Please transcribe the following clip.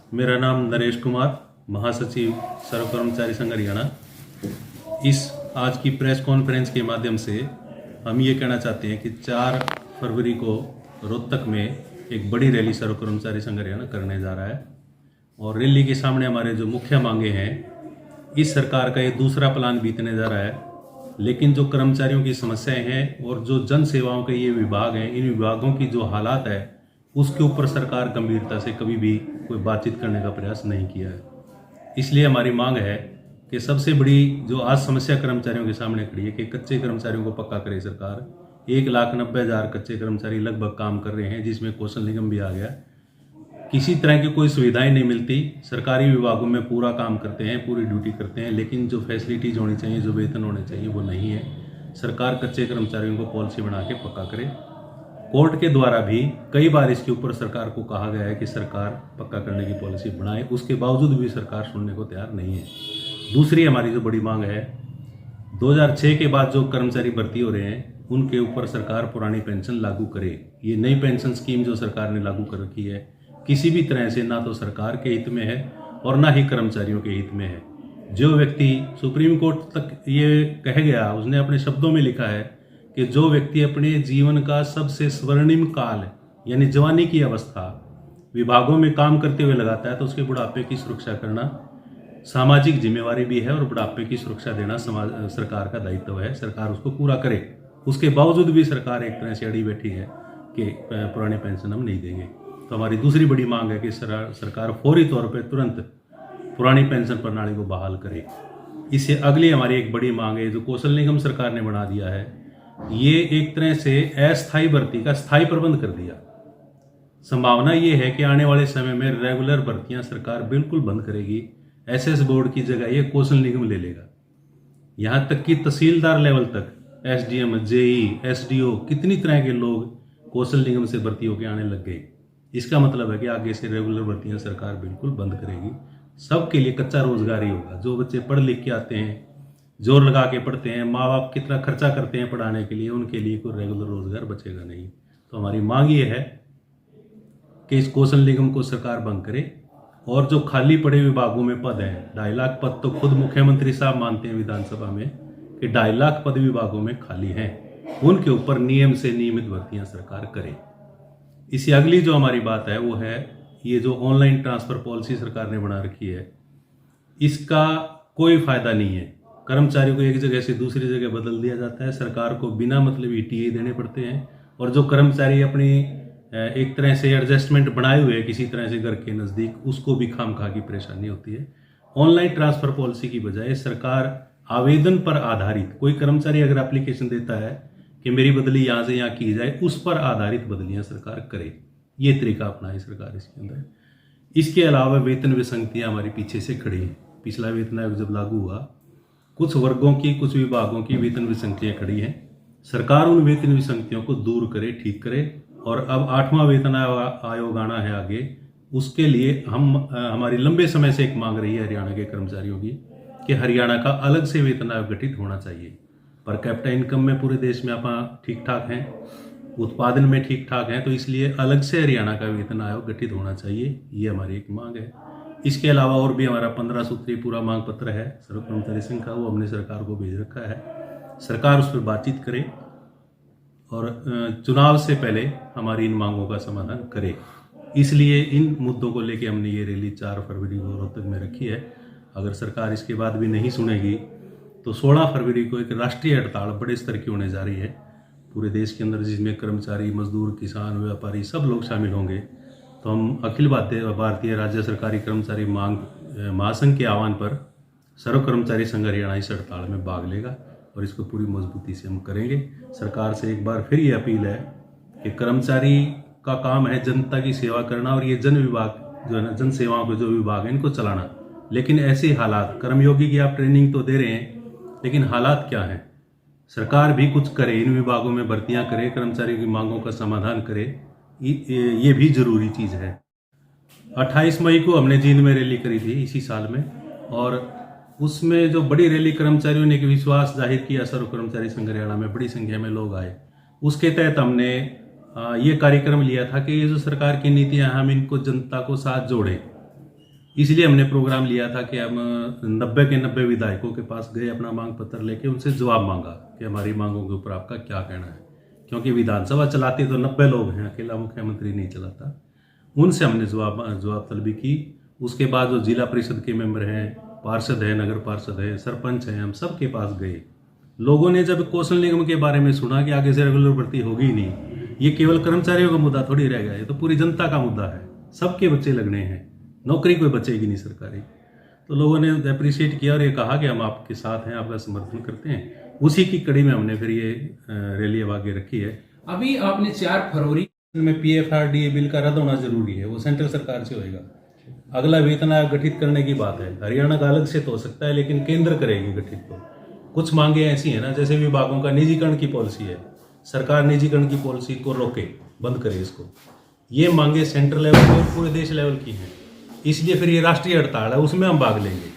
मेरा नाम नरेश कुमार, महासचिव सर्व कर्मचारी संघ हरियाणा। इस आज की प्रेस कॉन्फ्रेंस के माध्यम से हम ये कहना चाहते हैं कि 4 फरवरी को रोहतक में एक बड़ी रैली सर्व कर्मचारी संघ हरियाणा करने जा रहा है और रैली के सामने हमारे जो मुख्य मांगे हैं, इस सरकार का ये दूसरा प्लान बीतने जा रहा है, लेकिन जो कर्मचारियों की समस्याएं हैं और जो जन सेवाओं के ये विभाग हैं, इन विभागों की जो हालात है उसके ऊपर सरकार गंभीरता से कभी भी कोई बातचीत करने का प्रयास नहीं किया है। इसलिए हमारी मांग है कि सबसे बड़ी जो आज समस्या कर्मचारियों के सामने खड़ी है कि कच्चे कर्मचारियों को पक्का करे सरकार। 1,90,000 कच्चे कर्मचारी लगभग काम कर रहे हैं, जिसमें कौशल निगम भी आ गया। किसी तरह की कोई सुविधाएं नहीं मिलती। सरकारी विभागों में पूरा काम करते हैं, पूरी ड्यूटी करते हैं, लेकिन जो फैसिलिटीज होनी चाहिए, जो वेतन होने चाहिए, वो नहीं है। सरकार कच्चे कर्मचारियों को पॉलिसी बना के पक्का करे। कोर्ट के द्वारा भी कई बार इसके ऊपर सरकार को कहा गया है कि सरकार पक्का करने की पॉलिसी बनाए, उसके बावजूद भी सरकार सुनने को तैयार नहीं है। दूसरी हमारी जो बड़ी मांग है, 2006 के बाद जो कर्मचारी भर्ती हो रहे हैं उनके ऊपर सरकार पुरानी पेंशन लागू करे। ये नई पेंशन स्कीम जो सरकार ने लागू कर रखी है, किसी भी तरह से ना तो सरकार के हित में है और ना ही कर्मचारियों के हित में है। जो व्यक्ति सुप्रीम कोर्ट तक ये कह गया, उसने अपने शब्दों में लिखा है कि जो व्यक्ति अपने जीवन का सबसे स्वर्णिम काल यानी जवानी की अवस्था विभागों में काम करते हुए लगाता है, तो उसके बुढ़ापे की सुरक्षा करना सामाजिक जिम्मेवारी भी है और बुढ़ापे की सुरक्षा देना सरकार का दायित्व है। सरकार उसको पूरा करे। उसके बावजूद भी सरकार एक तरह से अड़ी बैठी है कि पुरानी पेंशन हम नहीं देंगे। तो हमारी दूसरी बड़ी मांग है कि सरकार फौरी तौर पर तुरंत पुरानी पेंशन प्रणाली को बहाल करे। इससे अगली हमारी एक बड़ी मांग है, जो कौशल निगम सरकार ने बना दिया है, ये एक तरह से अस्थायी भर्ती का स्थायी प्रबंध कर दिया। संभावना ये है कि आने वाले समय में रेगुलर भर्तियां सरकार बिल्कुल बंद करेगी। एसएस बोर्ड की जगह ये कौशल निगम ले लेगा। यहां तक कि तहसीलदार लेवल तक एसडीएम, जेई, एसडीओ, कितनी तरह के लोग कौशल निगम से भर्ती होकर आने लग गए। इसका मतलब है कि आगे से रेगुलर भर्तियां सरकार बिल्कुल बंद करेगी। सबके लिए कच्चा रोजगार ही होगा। जो बच्चे पढ़ लिख के आते हैं, जोर लगा के पढ़ते हैं, माँ बाप कितना खर्चा करते हैं पढ़ाने के लिए, उनके लिए कोई रेगुलर रोजगार बचेगा नहीं। तो हमारी मांग ये है कि इस कौशल निगम को सरकार बंद करे और जो खाली पड़े विभागों में पद हैं, 2.5 लाख पद तो खुद मुख्यमंत्री साहब मानते हैं विधानसभा में कि 2.5 लाख पद विभागों में खाली हैं, उनके ऊपर नियम से नियमित भर्तियां सरकार करे। इससे अगली जो हमारी बात है वो है ये जो ऑनलाइन ट्रांसफर पॉलिसी सरकार ने बना रखी है, इसका कोई फायदा नहीं है। कर्मचारियों को एक जगह से दूसरी जगह बदल दिया जाता है। सरकार को बिना मतलब ईटीए देने पड़ते हैं और जो कर्मचारी अपनी एक तरह से एडजस्टमेंट बनाए हुए किसी तरह से घर के नज़दीक, उसको भी खामखा की परेशानी होती है। ऑनलाइन ट्रांसफर पॉलिसी की बजाय सरकार आवेदन पर आधारित, कोई कर्मचारी अगर एप्लीकेशन देता है कि मेरी बदली यहाँ से यहाँ की जाए, उस पर आधारित बदलियाँ सरकार करे। ये तरीका अपनाए सरकार इसके अंदर। इसके अलावा वेतन विसंगतियाँ हमारी पीछे से खड़ी हैं। पिछला वेतन आयोग जब लागू हुआ, कुछ वर्गों की, कुछ विभागों की वेतन विसंगतियां खड़ी हैं। सरकार उन वेतन विसंगतियों को दूर करे, ठीक करे। और अब 8वां वेतन आयोग आना है आगे, उसके लिए हमारी लंबे समय से एक मांग रही है हरियाणा के कर्मचारियों की कि हरियाणा का अलग से वेतन आयोग गठित होना चाहिए। पर कैपिटा इनकम में पूरे देश में आप ठीक ठाक हैं, उत्पादन में ठीक ठाक हैं, तो इसलिए अलग से हरियाणा का वेतन आयोग गठित होना चाहिए। ये हमारी एक मांग है। इसके अलावा और भी हमारा 15 सूत्रीय पूरा मांग पत्र है सर्व कर्मचारी संघ का, वो हमने सरकार को भेज रखा है। सरकार उस पर बातचीत करे और चुनाव से पहले हमारी इन मांगों का समाधान करे। इसलिए इन मुद्दों को लेकर हमने ये रैली 4 फरवरी को रोहतक में रखी है। अगर सरकार इसके बाद भी नहीं सुनेगी तो 16 फरवरी को एक राष्ट्रीय हड़ताल बड़े स्तर की होने जा रही है पूरे देश के अंदर, जिसमें कर्मचारी, मजदूर, किसान, व्यापारी सब लोग शामिल होंगे। तो हम अखिल भारतीय राज्य सरकारी कर्मचारी मांग महासंघ के आह्वान पर सर्व कर्मचारी संघ हरियाणा इस हड़ताल में भाग लेगा और इसको पूरी मजबूती से हम करेंगे। सरकार से एक बार फिर ये अपील है कि कर्मचारी का काम है जनता की सेवा करना और ये जन विभाग जो है ना, जन सेवाओं के जो विभाग है इनको चलाना। लेकिन ऐसे हालात, कर्मयोगी की आप ट्रेनिंग तो दे रहे हैं, लेकिन हालात क्या हैं? सरकार भी कुछ करे, इन विभागों में भर्तियां करे, कर्मचारियों की मांगों का समाधान करे। ये भी जरूरी चीज़ है। 28 मई को हमने जींद में रैली करी थी इसी साल में, और उसमें जो बड़ी रैली कर्मचारियों ने एक विश्वास जाहिर किया, सर्व कर्मचारी संघ हरियाणा में बड़ी संख्या में लोग आए। उसके तहत हमने ये कार्यक्रम लिया था कि ये जो सरकार की नीतियां, हम इनको जनता को साथ जोड़ें। इसलिए हमने प्रोग्राम लिया था कि हम 90 के 90 विधायकों के पास गए, अपना मांग पत्र लेके उनसे जवाब मांगा कि हमारी मांगों के ऊपर आपका क्या कहना है, क्योंकि विधानसभा चलाते तो 90 लोग हैं, अकेला मुख्यमंत्री नहीं चलाता। उनसे हमने जवाब तलबी की। उसके बाद जो जिला परिषद के मेंबर हैं, पार्षद हैं, नगर पार्षद हैं, सरपंच हैं, हम सबके पास गए। लोगों ने जब कौशल निगम के बारे में सुना कि आगे से रेगुलर भर्ती होगी ही नहीं, ये केवल कर्मचारियों का मुद्दा थोड़ी रह गया, ये तो पूरी जनता का मुद्दा है, सबके बच्चे लगने हैं, नौकरी कोई बचेगी नहीं सरकारी। तो लोगों ने अप्रिशिएट किया और ये कहा कि हम आपके साथ हैं, आपका समर्थन करते हैं। उसी की कड़ी में हमने फिर ये रैली अब आगे रखी है। अभी आपने 4 फरवरी में PFRDA बिल का रद्द होना जरूरी है, वो सेंट्रल सरकार से होएगा। अगला वेतन आयोग गठित करने की बात है, हरियाणा का अलग से तो हो सकता है, लेकिन केंद्र करेगी गठित। तो कुछ मांगे ऐसी हैं ना, जैसे विभागों का निजीकरण की पॉलिसी है, सरकार निजीकरण की पॉलिसी को रोके, बंद करे इसको। ये मांगे सेंट्रल लेवल पे और पूरे देश लेवल की हैं, इसलिए फिर ये राष्ट्रीय हड़ताल है, उसमें हम भाग लेंगे।